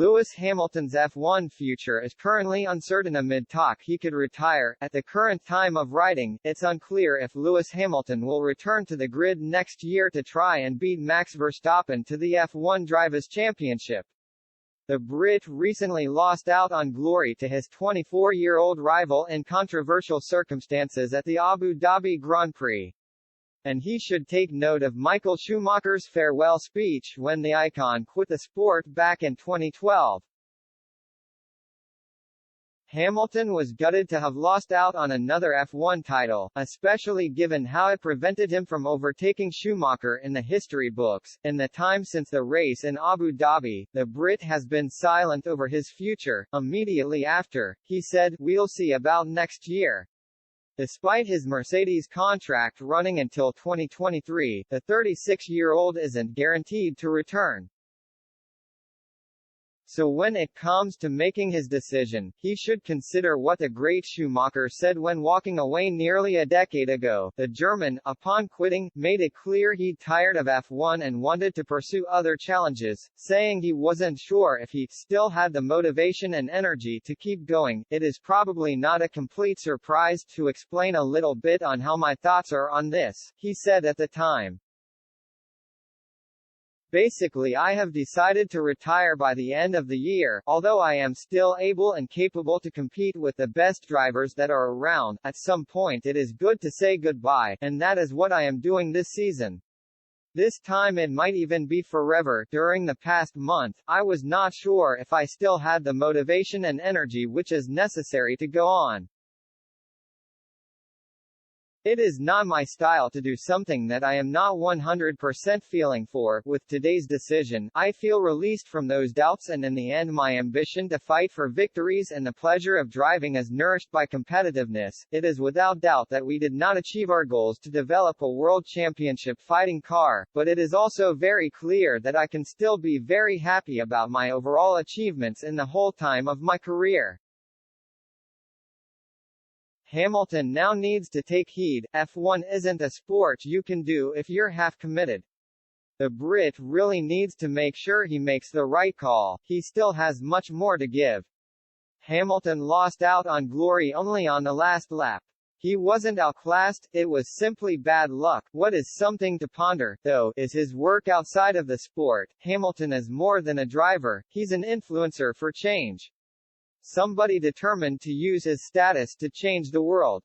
Lewis Hamilton's F1 future is currently uncertain amid talk he could retire. At the current time of writing, it's unclear if Lewis Hamilton will return to the grid next year to try and beat Max Verstappen to the F1 Drivers' Championship. The Brit recently lost out on glory to his 24-year-old rival in controversial circumstances at the Abu Dhabi Grand Prix. And he should take note of Michael Schumacher's farewell speech when the icon quit the sport back in 2012. Hamilton was gutted to have lost out on another F1 title, especially given how it prevented him from overtaking Schumacher in the history books. In the time since the race in Abu Dhabi, the Brit has been silent over his future. Immediately after, he said, "We'll see about next year." Despite his Mercedes contract running until 2023, the 36-year-old isn't guaranteed to return. So when it comes to making his decision, he should consider what the great Schumacher said when walking away nearly a decade ago. The German, upon quitting, made it clear he'd tired of F1 and wanted to pursue other challenges, saying he wasn't sure if he still had the motivation and energy to keep going. It is probably not a complete surprise to explain a little bit on how my thoughts are on this, he said at the time. Basically, I have decided to retire by the end of the year, although I am still able and capable to compete with the best drivers that are around. At some point it is good to say goodbye, and that is what I am doing this season. This time it might even be forever. During the past month, I was not sure if I still had the motivation and energy which is necessary to go on. It is not my style to do something that I am not 100% feeling for. With today's decision, I feel released from those doubts, and in the end my ambition to fight for victories and the pleasure of driving is nourished by competitiveness. It is without doubt that we did not achieve our goals to develop a World Championship fighting car, but it is also very clear that I can still be very happy about my overall achievements in the whole time of my career. Hamilton now needs to take heed. F1 isn't a sport you can do if you're half committed. The Brit really needs to make sure he makes the right call. He still has much more to give. Hamilton lost out on glory only on the last lap. He wasn't outclassed, it was simply bad luck. What is something to ponder, though, is his work outside of the sport. Hamilton is more than a driver, he's an influencer for change. Somebody determined to use his status to change the world.